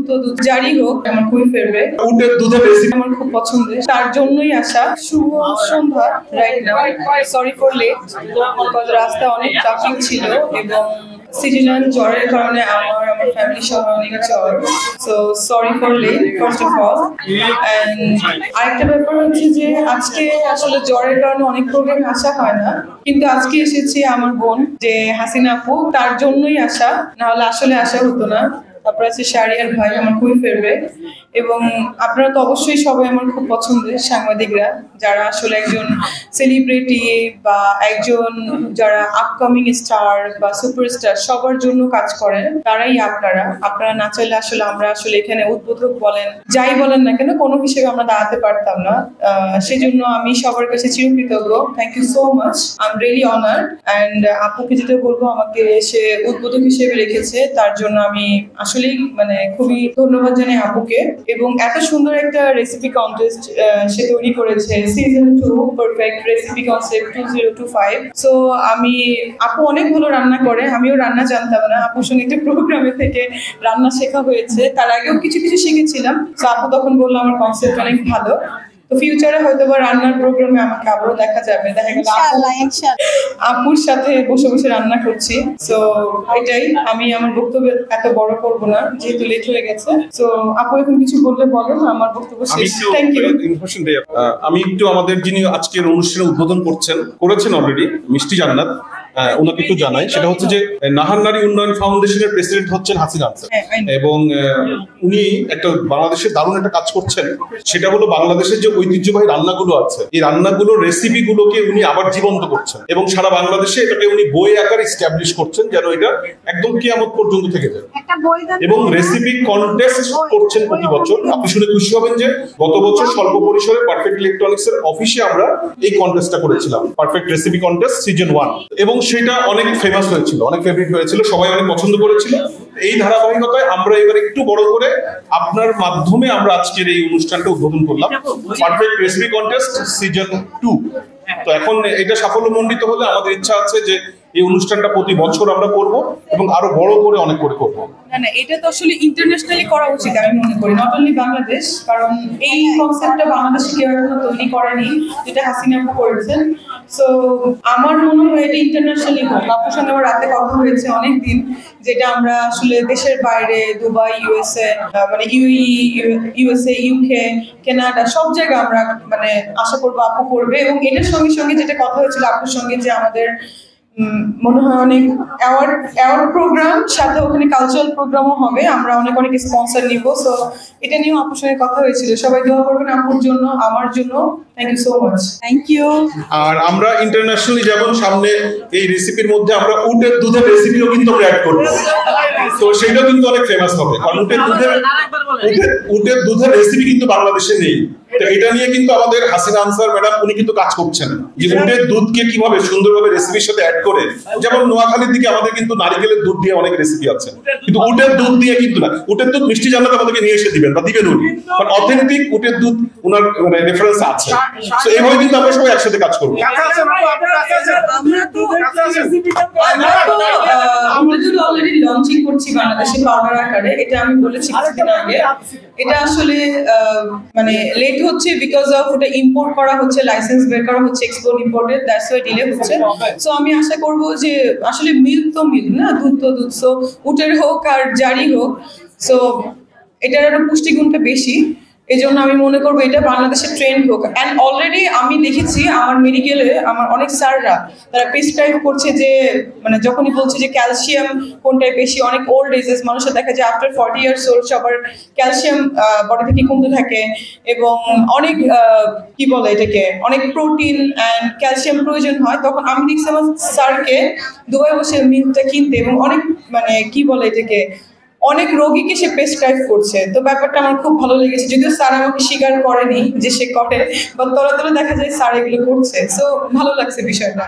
দুধ যারই হোক আমার খুবই ফেভারিট। উটের দুধের রেসিপি আমার খুব পছন্দের, তার জন্যই আসা। শুভ সন্ধ্যা right now, sorry for late, because রাস্তা অনেক ট্রাফিক ছিল এবং সিজনাল জ্বরের কারণে আমার ফ্যামিলি সবার অনেক জ্বর, so sorry for late first of all. And আরেকটা ব্যাপার হচ্ছে যে আজকে আসলে জ্বরের কারণে অনেক প্রোগ্রামে আসা হয় না, কিন্তু আজকে এসেছি আমার বোন যে হাসিনা আপু, তার জন্যই আসা, নাহলে আসলে আসা হতো না। তারপর আছে শাহরিয়ার ভাই, আমার খুবই ফেভারিট। এবং আপনারা তো অবশ্যই সবাই আমার খুব পছন্দের সাংবাদিকরা, যারা আসলে একজন সেলিব্রিটি বা একজন যারা আপকামিং স্টার বা সুপারস্টার সবার জন্য কাজ করেন, তারাই আপনারা না চাইলে আসলে আমরা আসলে এখানে উদ্বোধক বলেন যাই বলেন না কেন, কোনো হিসেবে আমরা দাঁড়াতে পারতাম না। সেজন্য আমি সবার কাছে চিরকৃতজ্ঞ। Thank you so much, I am really honoured. And আপুকে যেটা বলবো, আমাকে সে উদ্বোধক হিসেবে রেখেছে, তার জন্য আমি আসলেই খুবই ধন্যবাদ জানাই আপুকে। এবং এত সুন্দর একটা রেসিপি কন্টেস্ট সে তৈরি করেছে, season 2 perfect recipe concept 2025। So আপু অনেক ভালো রান্না করে, আমিও রান্না জানতাম না, আপুর সঙ্গে একটা প্রোগ্রামে থেকে রান্না শেখা হয়েছে। তার আগেও কিছু শিখেছিলাম। সো আপু তখন বললো আমার কনসেপ্ট অনেক ভালো, তো ফিউচারে হয়তো বা রান্নার প্রোগ্রামে আমাকে আবারও দেখা যাবে, দেখা গেল আপুর সাথে বসে বসে রান্না করছি। সো এটাই, আমি আমার বক্তব্য এত বড় করব না যেহেতু লেট হয়ে গেছে। সো আপু এখন কিছু বললে বলো, আমার বক্তব্য শেষ। Thank you. আমি একটু আমাদের যিনি আজকের অনুষ্ঠানে উদ্বোধন করেছেন অলরেডি, মিষ্টি জান্নাত, ওনাকে একটু জানাই। সেটা হচ্ছে যে নাহার নারী উন্নয়ন ফাউন্ডেশনের প্রেসিডেন্ট হচ্ছেন হাসিনা আনসার, এবং উনি একটা বাংলাদেশে দারুণ একটা কাজ করছেন। সেটা হলো বাংলাদেশের যে ঐতিহ্যবাহী রান্নাগুলো আছে, এই রান্নাগুলোর রেসিপি গুলোকে উনি আবার জীবন্ত করছেন এবং সারা বাংলাদেশে এটাকে উনি বই আকারে এস্টাবলিশ করছেন, যেন এটা একদম কিয়ামত পর্যন্ত থেকে যায়। এবং রেসিপি কন্টেস্ট করছেন প্রতি বছর। আপনি শুনে খুশি হবেন যে গত বছর স্বল্প পরিসরে পারফেক্ট ইলেকট্রনিক্স এর অফিসে আমরা এই কন্টেস্টটা করেছিলাম, পারফেক্ট রেসিপি কন্টেস্ট সিজন 1, এবং সেটা অনেক ফেমাস হয়েছিল, অনেক ফেভারিট হয়েছিল, সবাই অনেক পছন্দ করেছিল। এই ধারাবাহিকতায় আমরা এবার একটু বড় করে আপনার মাধ্যমে আমরা আজকের এই অনুষ্ঠানটা উদ্বোধন করলাম, পারফেক্ট রেসিপি কন্টেস্ট সিজন 2। তো এখন এটা সাফল্যমণ্ডিত হলে আমাদের ইচ্ছা আছে যে এই অনুষ্ঠানটা প্রতি বছর আমরা করব এবং আরো বড় করে অনেক করে করব। না, এটা তো আসলে ইন্টারন্যাশনালি করা উচিত আমি মনে করি, নট অনলি বাংলাদেশ, কারণ এই কনসেপ্টটা বাংলাদেশে কেউ এখনো তৈরি করেনি, যেটা হাসিনা আপু করেছেন। সো আমার মনে হয় এটা ইন্টারন্যাশনালি হোক। আপুর সঙ্গে আমার রাতে কথা হয়েছে অনেকদিন, যেটা আমরা আসলে দেশের বাইরে দুবাই, ইউএসএ, ইউকে, কানাডা, সব জায়গায় আমরা আশা করবো আপু করবে। এবং এটার সঙ্গে সঙ্গে যেটা কথা হয়েছিল আপুর সঙ্গে, যে আমাদের মনে হয় অনেক অ্যাওয়ার্ড প্রোগ্রাম, সাথে ওখানে কালচারাল প্রোগ্রামও হবে, আমরা অনেক স্পন্সর নিব। সো এটা নিয়েও আপুর সঙ্গে কথা হয়েছিল। সবাই দোয়া করবেন আপুর জন্য, আমার জন্য। Thank you so much. Thank you. আর আমরা ইন্টারন্যাশনালি যেমন সামনে এই রেসিপির মধ্যে আমরা উটের দুধের রেসিপিও কিন্তু আমরা অ্যাড করব, তো সেটাও কিন্তু অনেক ফেমাস হবে, কারণ উটের দুধের রেসিপি কিন্তু বাংলাদেশে নেই। তো এটা নিয়ে কিন্তু আমাদের হাসিনা আনসার ম্যাডাম উনি কিন্তু কাজ করছেন, যে উটের দুধকে কিভাবে সুন্দরভাবে রেসিপির সাথে অ্যাড করে, যেমন নোয়াখালীর দিকে আমাদের কিন্তু নারকেলের দুধ দিয়ে অনেক রেসিপি আছে, কিন্তু উটের দুধ দিয়ে কিন্তু না। উটের দুধ মিষ্টি জান্নাত আমাদেরকে নিয়ে এসে দিবেন উনি, কারণ অথেন্টিক উটের দুধ ওনার রেফারেন্স আছে। তো এইভাবে কিন্তু আমরা সবাই একসাথে কাজ করবো। অলরেডি লঞ্চিং করছি বাংলাদেশে পাউডার আকারে, এটা আমি বলেছি কিছুদিন আগে। এটা আসলে লেট হচ্ছে বিকজ অফ ওটা ইম্পোর্ট করা হচ্ছে, লাইসেন্স বের করা হচ্ছে, export imported, that's why delay হচ্ছে। সো আমি আশা করব যে আসলে মিল্ক তো মিল্ক না, দুধ তো দুধ, সো উটের হোক আর যারই হোক, সো এটার একটা পুষ্টিগুণটা বেশি। এই জন্য আমি মনে করবো এটা বাংলাদেশের ট্রেন্ড হোক। অ্যান্ড অলরেডি আমি দেখেছি আমার মেডিকেলে আমার অনেক স্যাররা তারা প্রেসক্রাইব করছে যে যখনই বলছে যে ক্যালসিয়াম কোনটায় বেশি, অনেক ওল্ড এজেস মানুষের দেখা যায় আফটার 40 ইয়ার্স ওল্ড সবার ক্যালসিয়াম বডি থেকে কমতে থাকে, এবং অনেক কি বলে এটাকে, অনেক প্রোটিন অ্যান্ড ক্যালসিয়াম প্রয়োজন হয়। তখন আমি দেখছি আমার স্যারকে দুবাই বসে মিল্কটা কিনতে, এবং অনেক কি বলে এটাকে, অনেক রোগীকে সে প্রেসক্রাইব করছে। তো ব্যাপারটা আমার খুব ভালো লেগেছে, যদিও স্যার আমাকে স্বীকার করেনি যে সে করে, বা তলা দেখা যায় স্যার এগুলো করছে। সো ভালো লাগছে বিষয়টা।